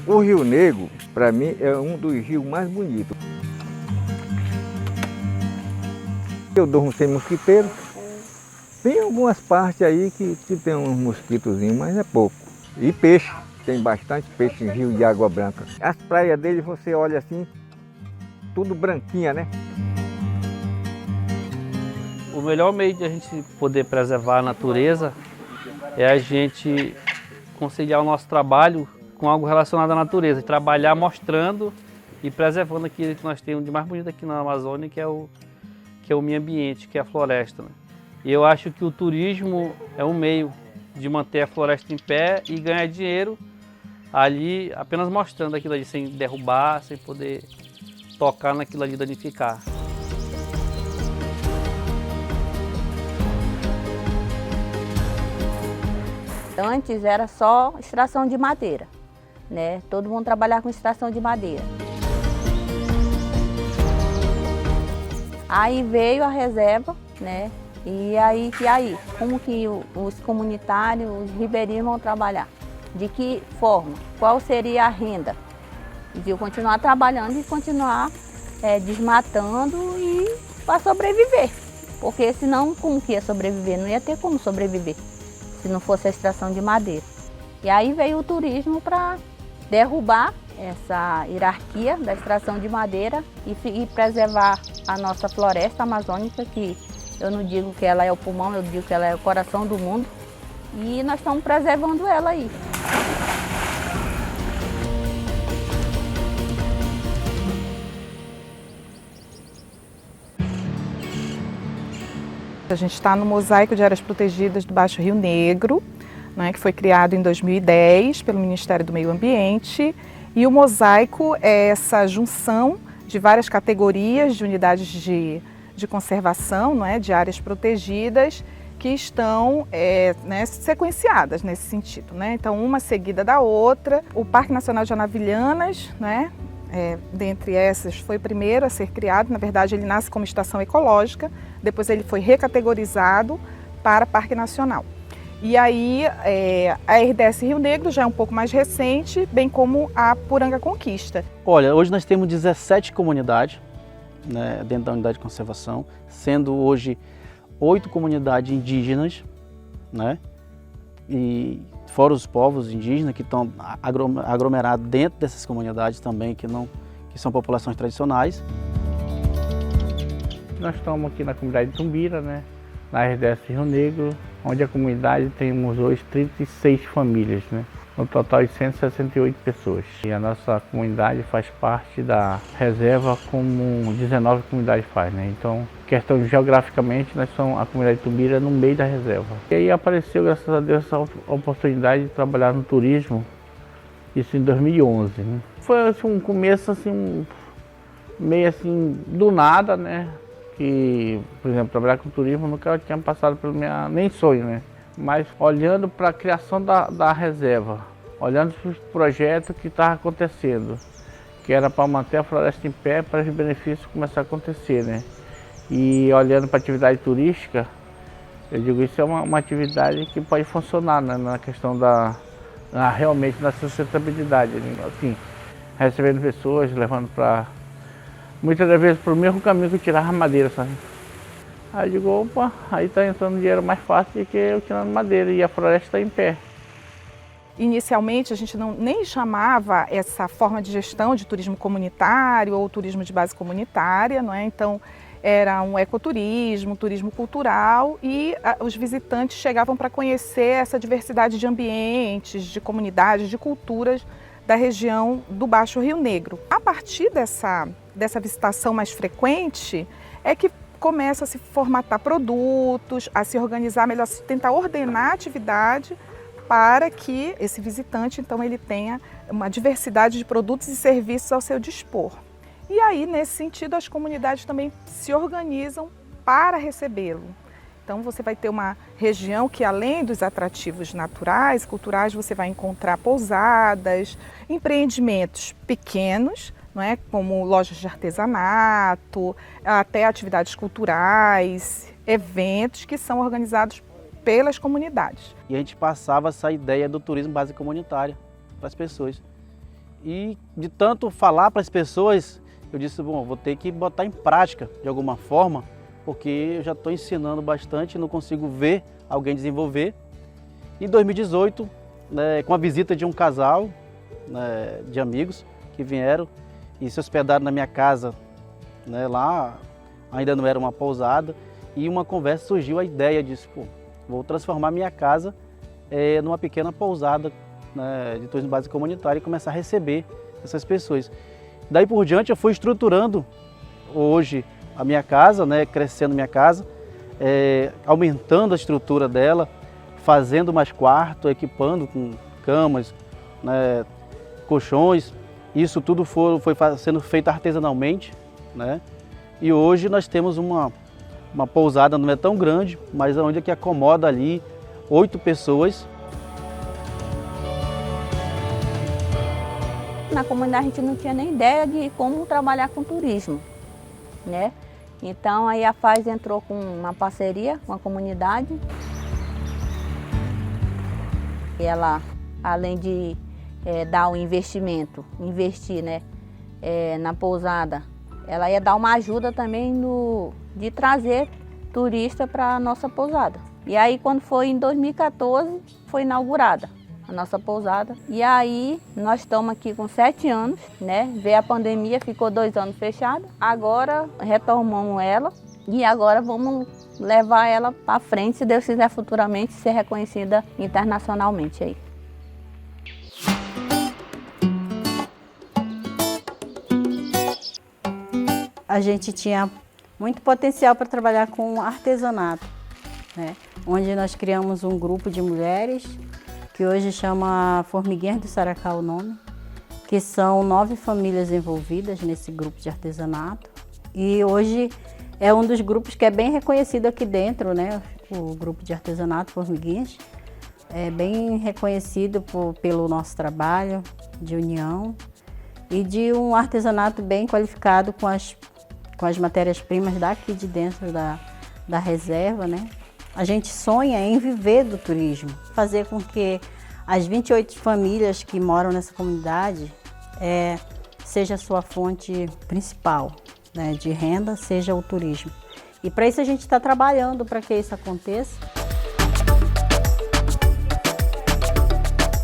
O Rio Negro, para mim, é um dos rios mais bonitos. Eu durmo sem mosquiteiro. Tem algumas partes aí que tem uns mosquitozinhos, mas é pouco. E peixe, tem bastante peixe em rio de água branca. As praias dele, você olha assim, tudo branquinha, né? O melhor meio de a gente poder preservar a natureza é a gente conciliar o nosso trabalho com algo relacionado à natureza. Trabalhar mostrando e preservando aquilo que nós temos de mais bonito aqui na Amazônia, que é o meio ambiente, que é a floresta, né? E eu acho que o turismo é um meio de manter a floresta em pé e ganhar dinheiro ali apenas mostrando aquilo ali, sem derrubar, sem poder tocar naquilo ali, danificar. Antes era só extração de madeira, né? Todo mundo trabalhava com extração de madeira. Aí veio a reserva, né? E aí, como que os comunitários, os ribeirinhos vão trabalhar? De que forma? Qual seria a renda? De eu continuar trabalhando e continuar desmatando e para sobreviver. Porque senão, como que ia sobreviver? Não ia ter como sobreviver se não fosse a extração de madeira. E aí veio o turismo para derrubar essa hierarquia da extração de madeira e preservar a nossa floresta amazônica, que eu não digo que ela é o pulmão, eu digo que ela é o coração do mundo. E nós estamos preservando ela aí. A gente está no Mosaico de Áreas Protegidas do Baixo Rio Negro, né, que foi criado em 2010 pelo Ministério do Meio Ambiente. E o mosaico é essa junção de várias categorias de unidades de conservação, não é, de áreas protegidas, que estão sequenciadas nesse sentido, né? Então, uma seguida da outra. O Parque Nacional de Anavilhanas, né, dentre essas, foi o primeiro a ser criado. Na verdade, ele nasce como estação ecológica, depois ele foi recategorizado para Parque Nacional. E aí, a RDS Rio Negro já é um pouco mais recente, bem como a Poranga Conquista. Olha, hoje nós temos 17 comunidades, né, dentro da unidade de conservação, sendo hoje 8 comunidades indígenas, né, e fora os povos indígenas que estão aglomerados dentro dessas comunidades também, que são populações tradicionais. Nós estamos aqui na comunidade de Tumbira, né, na RDS Rio Negro, onde a comunidade temos hoje 36 famílias, né, no total de 168 pessoas. E a nossa comunidade faz parte da reserva como 19 comunidades faz, né? Então, geograficamente, nós somos a comunidade de Tumbira no meio da reserva. E aí apareceu, graças a Deus, essa oportunidade de trabalhar no turismo, isso em 2011. Né? Foi assim, um começo assim, meio assim, do nada, né? Que, por exemplo, trabalhar com turismo nunca tinha passado pelo meu nem sonho, né? Mas olhando para a criação da reserva, olhando para os projetos que estavam acontecendo, que era para manter a floresta em pé, para os benefícios começar a acontecer, né? E olhando para a atividade turística, eu digo, isso é uma atividade que pode funcionar, né? Na questão realmente na sustentabilidade, né? Assim, recebendo pessoas, levando para, muitas das vezes, para o mesmo caminho que eu tirava madeira, sabe? Aí eu digo, opa, aí está entrando dinheiro mais fácil do que eu tirando madeira e a floresta está em pé. Inicialmente a gente nem chamava essa forma de gestão de turismo comunitário ou turismo de base comunitária, não é? Então era um ecoturismo, turismo cultural e os visitantes chegavam para conhecer essa diversidade de ambientes, de comunidades, de culturas da região do Baixo Rio Negro. A partir dessa visitação mais frequente é que começa a se formatar produtos, a se organizar melhor, se tentar ordenar a atividade para que esse visitante, então, ele tenha uma diversidade de produtos e serviços ao seu dispor. E aí, nesse sentido, as comunidades também se organizam para recebê-lo. Então, você vai ter uma região que, além dos atrativos naturais e culturais, você vai encontrar pousadas, empreendimentos pequenos, não é? Como lojas de artesanato, até atividades culturais, eventos que são organizados pelas comunidades. E a gente passava essa ideia do turismo base comunitária para as pessoas. E de tanto falar para as pessoas, eu disse, bom, vou ter que botar em prática de alguma forma, porque eu já estou ensinando bastante e não consigo ver alguém desenvolver. Em 2018, né, com a visita de um casal, né, de amigos que vieram e se hospedaram na minha casa, né, lá ainda não era uma pousada, e uma conversa surgiu a ideia disso, pô, vou transformar minha casa numa pequena pousada, né, de turismo básico comunitário e começar a receber essas pessoas. Daí por diante eu fui estruturando hoje a minha casa, né, crescendo minha casa, aumentando a estrutura dela, fazendo mais quarto, equipando com camas, né, colchões. Isso tudo foi sendo feito artesanalmente, né? E hoje nós temos uma pousada, não é tão grande, mas onde é que acomoda ali 8 pessoas. Na comunidade a gente não tinha nem ideia de como trabalhar com turismo, né? Então aí a FAES entrou com uma parceria com a comunidade. E ela, além de dar o investimento, investir, né, na pousada, ela ia dar uma ajuda também de trazer turista para a nossa pousada. E aí quando foi em 2014, foi inaugurada a nossa pousada. E aí nós estamos aqui com 7 anos, né? Veio a pandemia, ficou 2 anos fechada. Agora retomamos ela e agora vamos levar ela para frente, se Deus quiser futuramente ser reconhecida internacionalmente aí. A gente tinha muito potencial para trabalhar com artesanato, né? Onde nós criamos um grupo de mulheres que hoje chama Formiguinhas do Saracá o nome, que são 9 famílias envolvidas nesse grupo de artesanato. E hoje é um dos grupos que é bem reconhecido aqui dentro, né? O grupo de artesanato Formiguinhas é bem reconhecido pelo nosso trabalho de união e de um artesanato bem qualificado com as matérias-primas daqui de dentro da reserva, né? A gente sonha em viver do turismo, fazer com que as 28 famílias que moram nessa comunidade seja a sua fonte principal, né, de renda, seja o turismo. E para isso a gente está trabalhando para que isso aconteça.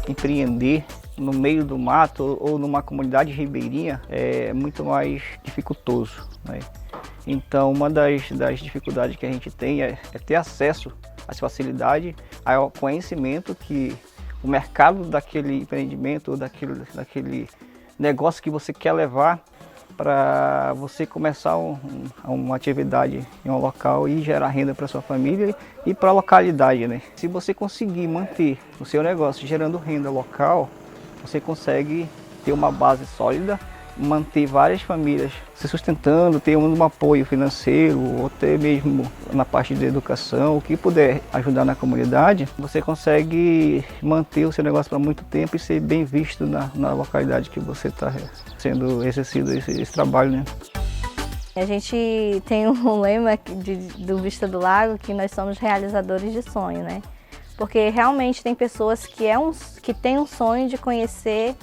Empreender no meio do mato ou numa comunidade ribeirinha é muito mais dificultoso, né? Então, uma das dificuldades que a gente tem é ter acesso às facilidades, ao conhecimento que o mercado daquele empreendimento ou daquele negócio que você quer levar para você começar uma atividade em um local e gerar renda para sua família e para a localidade, né? Se você conseguir manter o seu negócio gerando renda local, você consegue ter uma base sólida, manter várias famílias se sustentando, ter um apoio financeiro ou até mesmo na parte de educação, o que puder ajudar na comunidade, você consegue manter o seu negócio para muito tempo e ser bem visto na localidade que você está sendo exercido esse trabalho, né? A gente tem um lema do Vista do Lago que nós somos realizadores de sonho, né? Porque realmente tem pessoas que têm um sonho de conhecer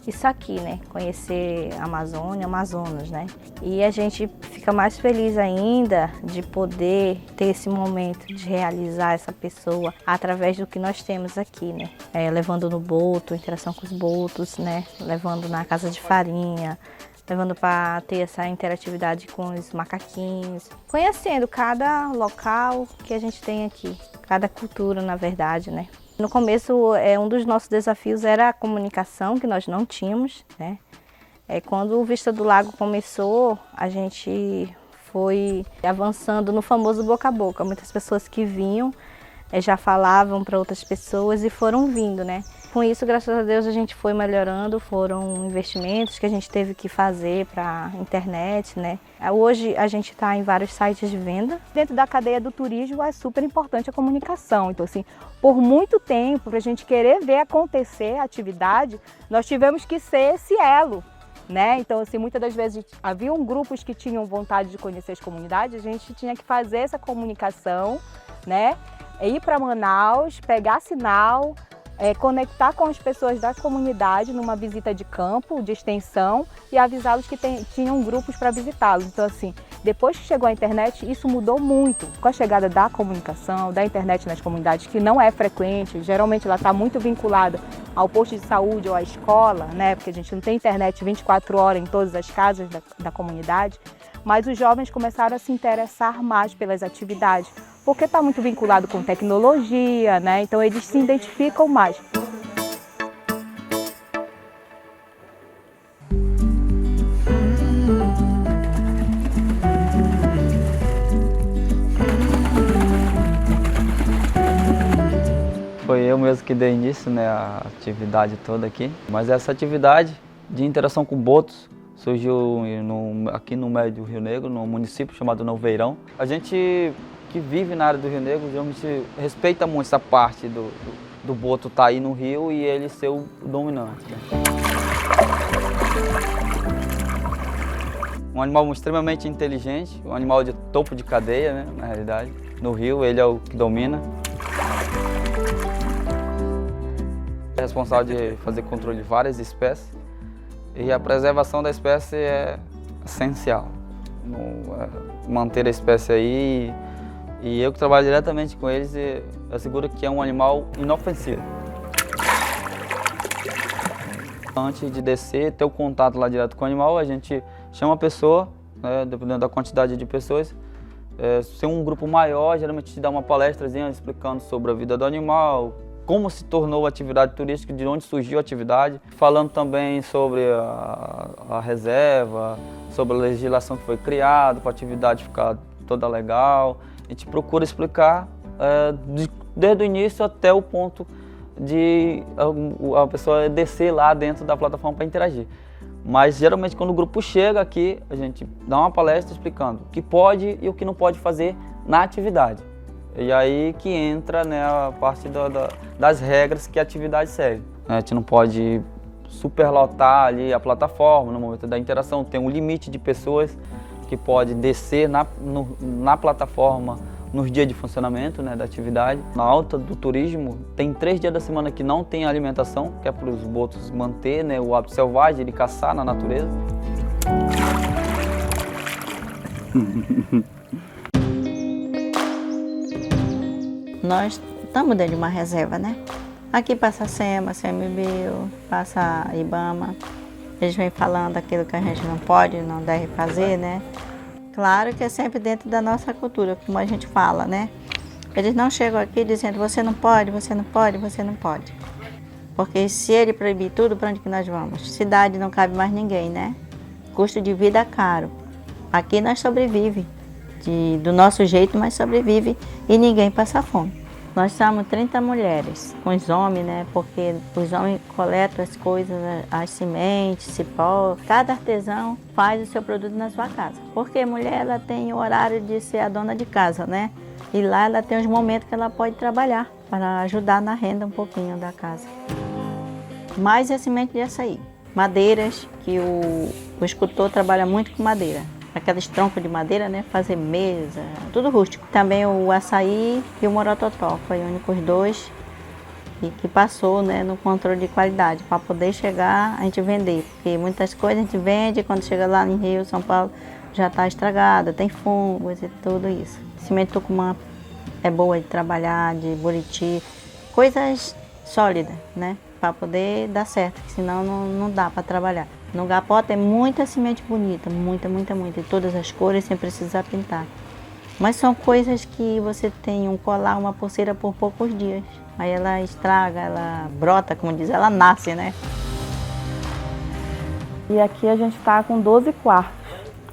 isso aqui, né? Conhecer a Amazônia, Amazonas, né? E a gente fica mais feliz ainda de poder ter esse momento de realizar essa pessoa através do que nós temos aqui, né? Levando no boto, interação com os botos, né? Levando na casa de farinha, levando para ter essa interatividade com os macaquinhos, conhecendo cada local que a gente tem aqui, cada cultura, na verdade, né? No começo, um dos nossos desafios era a comunicação, que nós não tínhamos, né? Quando o Vista do Lago começou, a gente foi avançando no famoso boca a boca. Muitas pessoas que vinham já falavam para outras pessoas e foram vindo, né? Com isso, graças a Deus, a gente foi melhorando, foram investimentos que a gente teve que fazer para a internet, né? Hoje a gente está em vários sites de venda. Dentro da cadeia do turismo é super importante a comunicação. Então, assim, por muito tempo, para a gente querer ver acontecer a atividade, nós tivemos que ser esse elo, né? Então, assim, muitas das vezes haviam grupos que tinham vontade de conhecer as comunidades, a gente tinha que fazer essa comunicação, né? Ir para Manaus, pegar sinal, conectar com as pessoas da comunidade numa visita de campo, de extensão, e avisá-los que tinham grupos para visitá-los. Então, assim, depois que chegou a internet, isso mudou muito. Com a chegada da comunicação, da internet nas comunidades, que não é frequente, geralmente ela está muito vinculada ao posto de saúde ou à escola, né? Porque a gente não tem internet 24 horas em todas as casas da comunidade, mas os jovens começaram a se interessar mais pelas atividades, porque está muito vinculado com tecnologia, né? Então eles se identificam mais. Foi eu mesmo que dei início, né, à atividade toda aqui. Mas essa atividade de interação com botos surgiu aqui no meio do Rio Negro, num município chamado Noveirão. A gente que vive na área do Rio Negro, geralmente respeita muito essa parte do boto estar aí no rio e ele ser o dominante, né? Um animal extremamente inteligente, um animal de topo de cadeia, né, na realidade. No rio ele é o que domina. É responsável de fazer controle de várias espécies e a preservação da espécie é essencial. Manter a espécie aí e eu que trabalho diretamente com eles asseguro que é um animal inofensivo. Antes de descer, ter o contato lá direto com o animal, a gente chama a pessoa, né, dependendo da quantidade de pessoas. Se um grupo maior, geralmente te dá uma palestrazinha explicando sobre a vida do animal, como se tornou a atividade turística, de onde surgiu a atividade, falando também sobre a reserva, sobre a legislação que foi criada para a atividade ficar toda legal. A gente procura explicar desde o início até o ponto de a pessoa descer lá dentro da plataforma para interagir. Mas geralmente quando o grupo chega aqui, a gente dá uma palestra explicando o que pode e o que não pode fazer na atividade. E aí que entra, né, a parte das regras que a atividade segue. A gente não pode superlotar ali a plataforma no momento da interação, tem um limite de pessoas que pode descer na plataforma nos dias de funcionamento, né, da atividade. Na alta do turismo, tem 3 dias da semana que não tem alimentação, que é para os botos manter, né, o hábito selvagem de caçar na natureza. Nós estamos dentro de uma reserva, né? Aqui passa a SEMA, CMBio, passa a IBAMA. Eles vêm falando aquilo que a gente não pode, não deve fazer, né? Claro que é sempre dentro da nossa cultura, como a gente fala, né? Eles não chegam aqui dizendo, você não pode, você não pode, você não pode. Porque se ele proibir tudo, para onde que nós vamos? Cidade não cabe mais ninguém, né? Custo de vida caro. Aqui nós sobrevivemos. Do nosso jeito, mas sobrevive e ninguém passa fome. Nós somos 30 mulheres, com os homens, né? Porque os homens coletam as coisas, as sementes, cipó. Cada artesão faz o seu produto na sua casa. Porque a mulher, ela tem o horário de ser a dona de casa, né? E lá ela tem os momentos que ela pode trabalhar para ajudar na renda um pouquinho da casa. Mais a semente de açaí. Madeiras, que o escultor trabalha muito com madeira. Aqueles troncos de madeira, né? Fazer mesa, tudo rústico. Também o açaí e o morototó, foi os únicos 2 que passou, né, no controle de qualidade, para poder chegar a gente vender. Porque muitas coisas a gente vende, quando chega lá em Rio, São Paulo, já está estragada, tem fungos e tudo isso. Cimento Tucumã é boa de trabalhar, de Buriti, coisas sólidas, né? Para poder dar certo, senão não dá para trabalhar. No Gapó tem muita semente bonita, muita, de todas as cores, sem precisar pintar. Mas são coisas que você tem um colar, uma pulseira por poucos dias. Aí ela estraga, ela brota, como diz, ela nasce, né? E aqui a gente está com 12 quartos.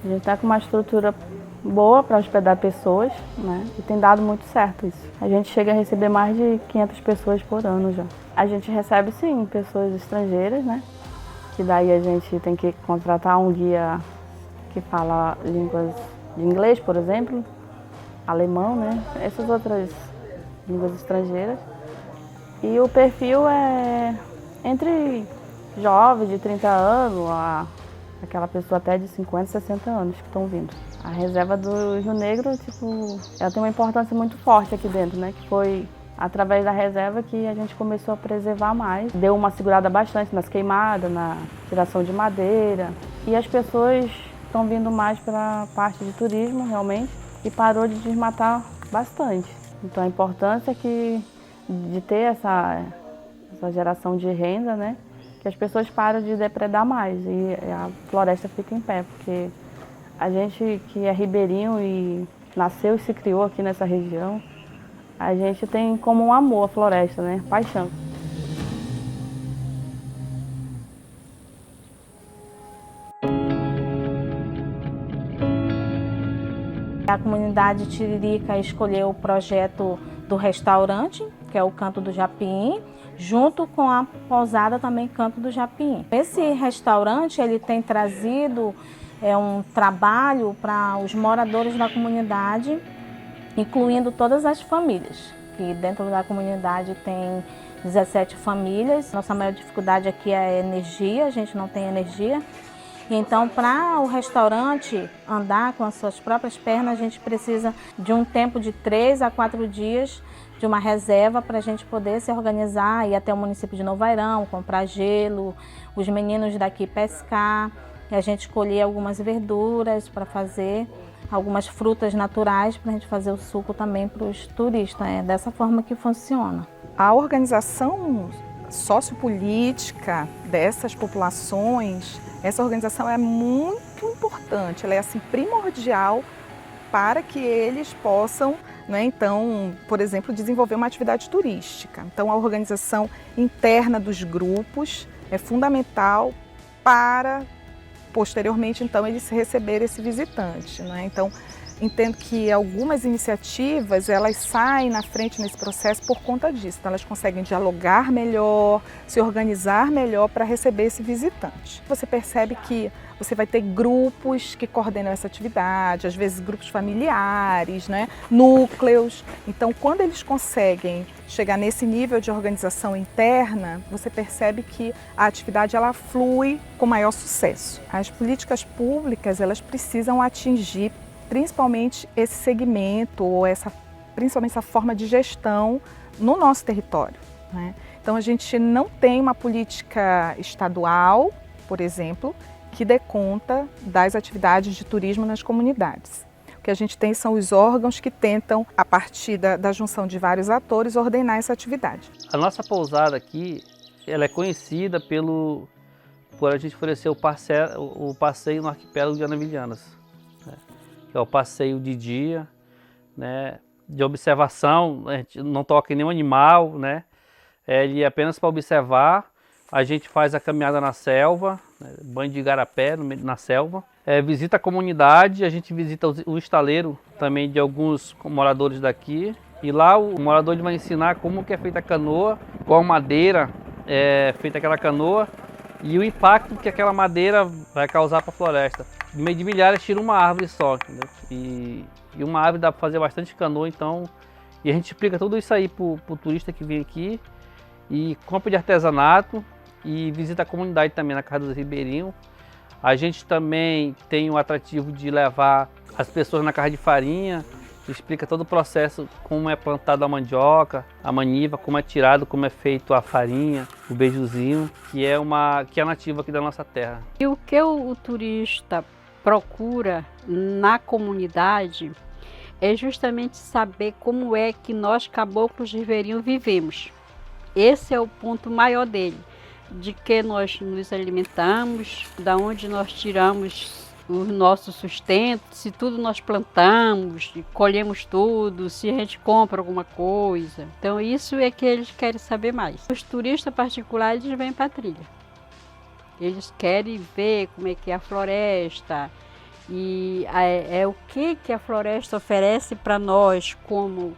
A gente está com uma estrutura boa para hospedar pessoas, né? E tem dado muito certo isso. A gente chega a receber mais de 500 pessoas por ano já. A gente recebe, sim, pessoas estrangeiras, né? Que daí a gente tem que contratar um guia que fala línguas de inglês, por exemplo, alemão, né? Essas outras línguas estrangeiras. E o perfil é entre jovens de 30 anos a aquela pessoa até de 50, 60 anos que estão vindo. A reserva do Rio Negro, tipo, ela tem uma importância muito forte aqui dentro, né? Que foi através da reserva que a gente começou a preservar mais. Deu uma segurada bastante nas queimadas, na tiração de madeira. E as pessoas estão vindo mais para a parte de turismo, realmente, e parou de desmatar bastante. Então a importância de ter essa geração de renda, né? Que as pessoas param de depredar mais e a floresta fica em pé, porque a gente que é ribeirinho e nasceu e se criou aqui nessa região, a gente tem como um amor a floresta, né? Paixão. A comunidade Tiririca escolheu o projeto do restaurante, que é o Canto do Japim, junto com a pousada também Canto do Japim. Esse restaurante ele tem trazido um trabalho para os moradores da comunidade, incluindo todas as famílias, que dentro da comunidade tem 17 famílias. Nossa maior dificuldade aqui é a energia, a gente não tem energia. Então, para o restaurante andar com as suas próprias pernas, a gente precisa de um tempo de 3 a 4 dias de uma reserva para a gente poder se organizar, ir até o município de Novo Airão, comprar gelo, os meninos daqui pescar, e a gente colher algumas verduras para fazer, algumas frutas naturais para a gente fazer o suco também para os turistas. É dessa forma que funciona. A organização sociopolítica dessas populações, essa organização é muito importante, ela é assim primordial para que eles possam, né, então, por exemplo, desenvolver uma atividade turística. Então, a organização interna dos grupos é fundamental para, posteriormente, então, eles receberem esse visitante, né? Então, entendo que algumas iniciativas, elas saem na frente nesse processo por conta disso. Então, elas conseguem dialogar melhor, se organizar melhor para receber esse visitante. Você percebe que você vai ter grupos que coordenam essa atividade, às vezes grupos familiares, né? Núcleos. Então, quando eles conseguem chegar nesse nível de organização interna, você percebe que a atividade ela flui com maior sucesso. As políticas públicas, elas precisam atingir principalmente esse segmento, ou principalmente essa forma de gestão no nosso território, né? Então a gente não tem uma política estadual, por exemplo, que dê conta das atividades de turismo nas comunidades. O que a gente tem são os órgãos que tentam, a partir da junção de vários atores, ordenar essa atividade. A nossa pousada aqui, ela é conhecida por a gente oferecer o passeio no arquipélago de Anavilhanas, né? Que é o passeio de dia, né, de observação, a gente não toca em nenhum animal, né? Ele é apenas para observar. A gente faz a caminhada na selva, né, banho de igarapé na selva. Visita a comunidade, a gente visita o estaleiro também de alguns moradores daqui. E lá o morador vai ensinar como que é feita a canoa, qual madeira é feita aquela canoa e o impacto que aquela madeira vai causar para a floresta. No meio de milhares tira uma árvore só, entendeu? E uma árvore dá para fazer bastante canoa, então... E a gente explica tudo isso aí para o turista que vem aqui e compra de artesanato e visita a comunidade também na Casa dos Ribeirinhos. A gente também tem o atrativo de levar as pessoas na casa de farinha, explica todo o processo, como é plantada a mandioca, a maniva, como é tirado, como é feito a farinha, o beijuzinho, que é nativa aqui da nossa terra. E o que o turista procura na comunidade é justamente saber como é que nós, caboclos ribeirinhos, vivemos. Esse é o ponto maior dele, de que nós nos alimentamos, da onde nós tiramos o nosso sustento, se tudo nós plantamos, colhemos tudo, se a gente compra alguma coisa. Então isso é que eles querem saber mais. Os turistas particulares vêm para a trilha. Eles querem ver como é que é a floresta e o que a floresta oferece para nós, como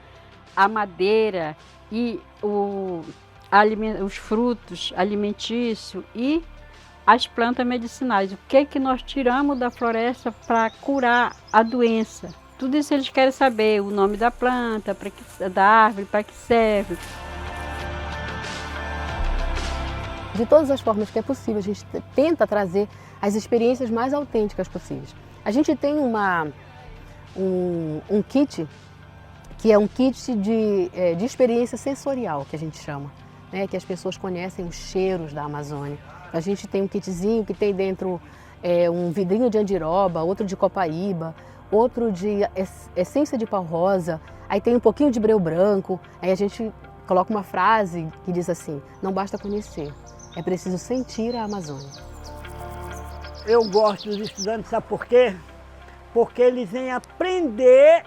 a madeira e os frutos alimentícios e as plantas medicinais. O que nós tiramos da floresta para curar a doença. Tudo isso eles querem saber, o nome da planta, da árvore, para que serve. De todas as formas que é possível, a gente tenta trazer as experiências mais autênticas possíveis. A gente tem um kit que é um kit de experiência sensorial, que a gente chama, né? Que as pessoas conhecem os cheiros da Amazônia. A gente tem um kitzinho que tem dentro um vidrinho de andiroba, outro de copaíba, outro de essência de pau rosa, aí tem um pouquinho de breu branco, aí a gente coloca uma frase que diz assim: não basta conhecer, é preciso sentir a Amazônia. Eu gosto dos estudantes, sabe por quê? Porque eles vêm aprender,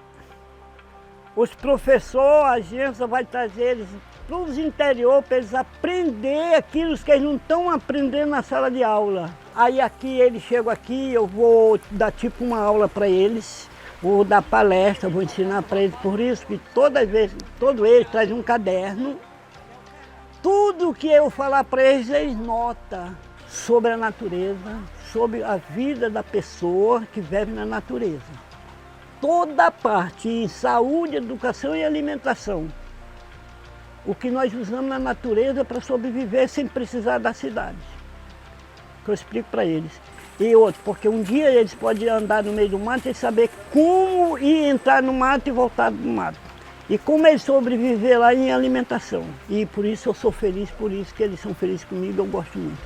os professores, a agência vai trazer eles para os interior, para eles aprenderem aquilo que eles não estão aprendendo na sala de aula. Aí aqui, eles chegam aqui, eu vou dar tipo uma aula para eles, vou dar palestra, vou ensinar para eles, por isso que todo eles traz um caderno. Tudo que eu falar para eles, eles notam sobre a natureza, sobre a vida da pessoa que vive na natureza. Toda a parte em saúde, educação e alimentação. O que nós usamos na natureza para sobreviver sem precisar da cidade. Que eu explico para eles. E outro, porque um dia eles podem andar no meio do mato e saber como ir entrar no mato e voltar do mato. E como eles sobreviver lá em alimentação. E por isso eu sou feliz, por isso que eles são felizes comigo, eu gosto muito.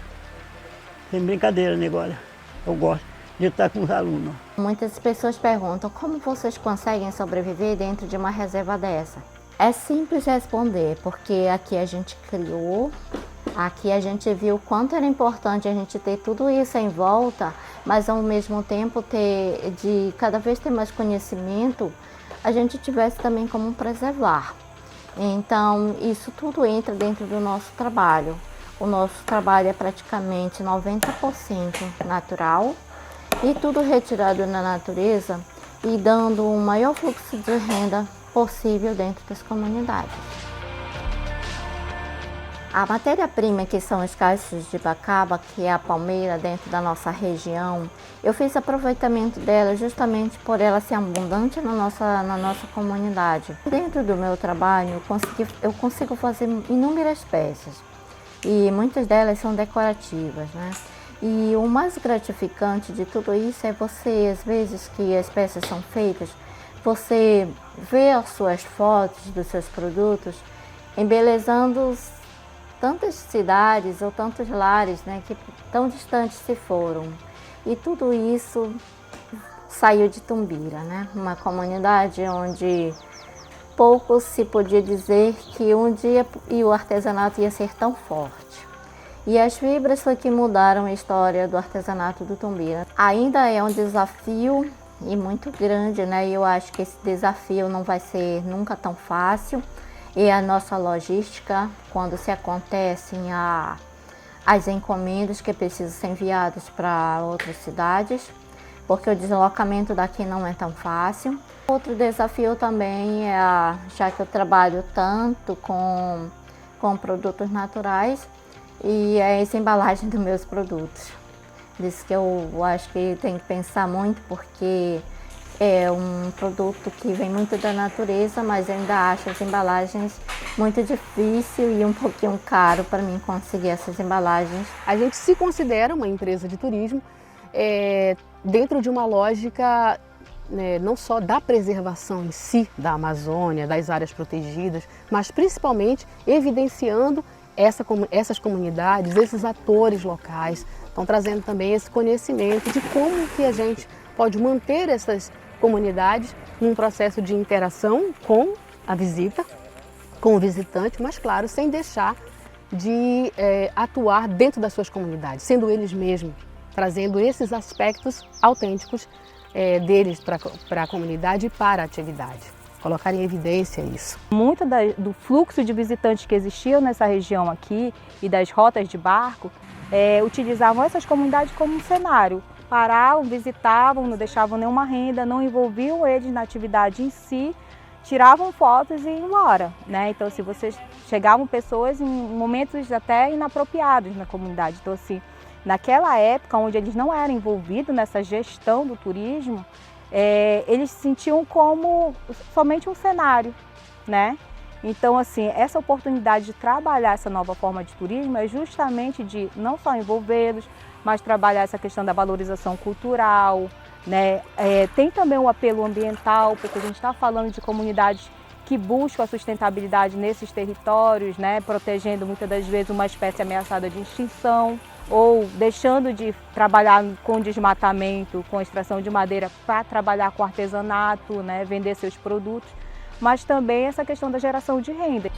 Sem brincadeira, negócio. Eu gosto de estar com os alunos. Muitas pessoas perguntam como vocês conseguem sobreviver dentro de uma reserva dessa. É simples responder, porque aqui a gente criou, aqui a gente viu o quanto era importante a gente ter tudo isso em volta, mas ao mesmo tempo cada vez ter mais conhecimento, a gente tivesse também como preservar. Então isso tudo entra dentro do nosso trabalho. O nosso trabalho é praticamente 90% natural e tudo retirado na natureza e dando o maior fluxo de renda possível dentro das comunidades. A matéria-prima, que são os cachos de bacaba, que é a palmeira dentro da nossa região, eu fiz aproveitamento dela justamente por ela ser abundante na nossa comunidade. Dentro do meu trabalho, eu consigo fazer inúmeras peças e muitas delas são decorativas, né? E o mais gratificante de tudo isso é você, às vezes que as peças são feitas, você vê as suas fotos dos seus produtos embelezando tantas cidades ou tantos lares, né, que tão distantes se foram. E tudo isso saiu de Tumbira, né, uma comunidade onde pouco se podia dizer que um dia o artesanato ia ser tão forte. E as fibras foi que mudaram a história do artesanato do Tumbira. Ainda é um desafio e muito grande, né? E eu acho que esse desafio não vai ser nunca tão fácil. E a nossa logística, quando se acontecem as encomendas que precisam ser enviadas para outras cidades, porque o deslocamento daqui não é tão fácil. Outro desafio também é, já que eu trabalho tanto com produtos naturais, e é essa embalagem dos meus produtos. Diz que eu acho que tem que pensar muito, porque é um produto que vem muito da natureza, mas eu ainda acho as embalagens muito difícil e um pouquinho caro para mim conseguir essas embalagens. A gente se considera uma empresa de turismo dentro de uma lógica não só da preservação em si da Amazônia, das áreas protegidas, mas principalmente evidenciando essas comunidades, esses atores locais, estão trazendo também esse conhecimento de como que a gente pode manter essas comunidades num processo de interação com a visita, com o visitante, mas claro, sem deixar de atuar dentro das suas comunidades, sendo eles mesmos, trazendo esses aspectos autênticos deles para a comunidade e para a atividade. Colocar em evidência isso. Muito do fluxo de visitantes que existiam nessa região aqui e das rotas de barco utilizavam essas comunidades como um cenário. Paravam, visitavam, não deixavam nenhuma renda, não envolviam eles na atividade em si, tiravam fotos e iam embora, né? Então, se vocês chegavam pessoas em momentos até inapropriados na comunidade. Então, assim, naquela época, onde eles não eram envolvidos nessa gestão do turismo, eles se sentiam como somente um cenário, né? Então, assim, essa oportunidade de trabalhar essa nova forma de turismo é justamente de não só envolvê-los, mas trabalhar essa questão da valorização cultural, né? Tem também o apelo ambiental, porque a gente está falando de comunidades que buscam a sustentabilidade nesses territórios, né, protegendo muitas das vezes uma espécie ameaçada de extinção, ou deixando de trabalhar com desmatamento, com extração de madeira, para trabalhar com artesanato, né, vender seus produtos, mas também essa questão da geração de renda.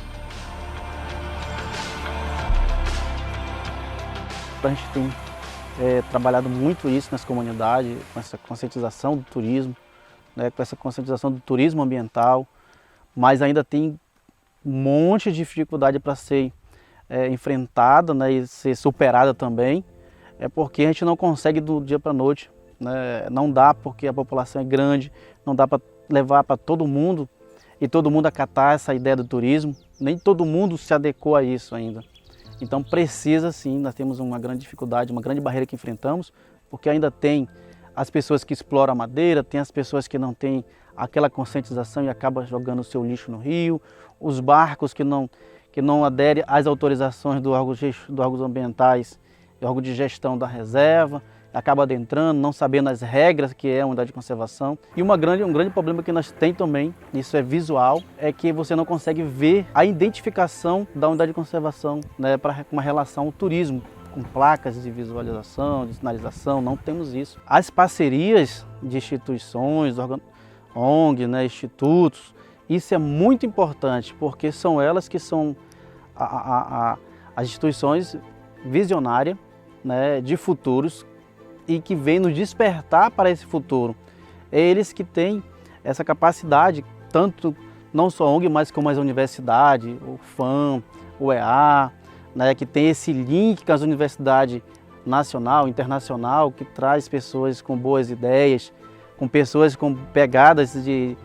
A gente tem trabalhado muito isso nas comunidades, com essa conscientização do turismo, né, com essa conscientização do turismo ambiental, mas ainda tem um monte de dificuldade para ser enfrentada, né, e ser superada também, porque a gente não consegue do dia para a noite, né, não dá porque a população é grande, não dá para levar para todo mundo e todo mundo acatar essa ideia do turismo, nem todo mundo se adequou a isso ainda. Então precisa sim, nós temos uma grande dificuldade, uma grande barreira que enfrentamos, porque ainda tem as pessoas que exploram a madeira, tem as pessoas que não têm aquela conscientização e acabam jogando o seu lixo no rio, os barcos que não aderem às autorizações do órgãos ambientais e órgão de gestão da reserva, acaba adentrando, não sabendo as regras que é a unidade de conservação. E um grande problema que nós temos também, isso é visual, é que você não consegue ver a identificação da unidade de conservação, né, para uma relação ao turismo, com placas de visualização, de sinalização, não temos isso. As parcerias de instituições, ONG, né, institutos, isso é muito importante, porque são elas que são as instituições visionárias, né, de futuros, e que vem nos despertar para esse futuro. É eles que têm essa capacidade, tanto não só a ONG, mas como as universidades, o FAM, o EA, né, que tem esse link com as universidades nacional, internacional, que traz pessoas com boas ideias, com pessoas com pegadas de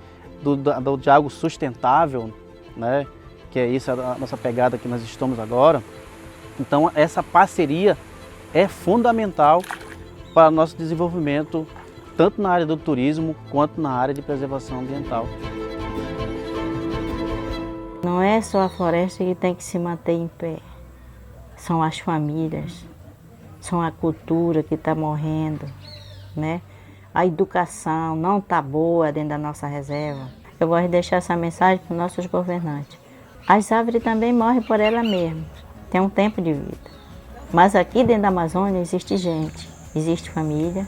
algo sustentável, né, que é isso a nossa pegada que nós estamos agora. Então essa parceria é fundamental para o nosso desenvolvimento, tanto na área do turismo, quanto na área de preservação ambiental. Não é só a floresta que tem que se manter em pé, são as famílias, são a cultura que está morrendo, né? A educação não está boa dentro da nossa reserva. Eu gosto de deixar essa mensagem para os nossos governantes. As árvores também morrem por elas mesmas, tem um tempo de vida. Mas aqui dentro da Amazônia existe gente. Existe família.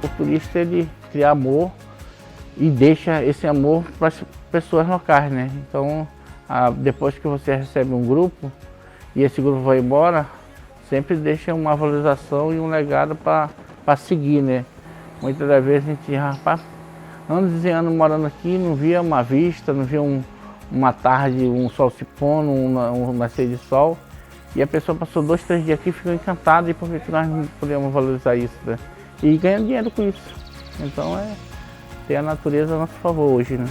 O turista, ele cria amor e deixa esse amor para as pessoas locais, né? Então, depois que você recebe um grupo e esse grupo vai embora, sempre deixa uma valorização e um legado para seguir, né? Muitas das vezes a gente, rapaz, anos e anos morando aqui, não via uma vista, não via uma tarde, um sol se pondo, um nascer de sol. E a pessoa passou 2, 3 dias aqui e ficou encantada, e por que nós não podemos valorizar isso, né? E ganhando dinheiro com isso. Então ter a natureza a nosso favor hoje, né?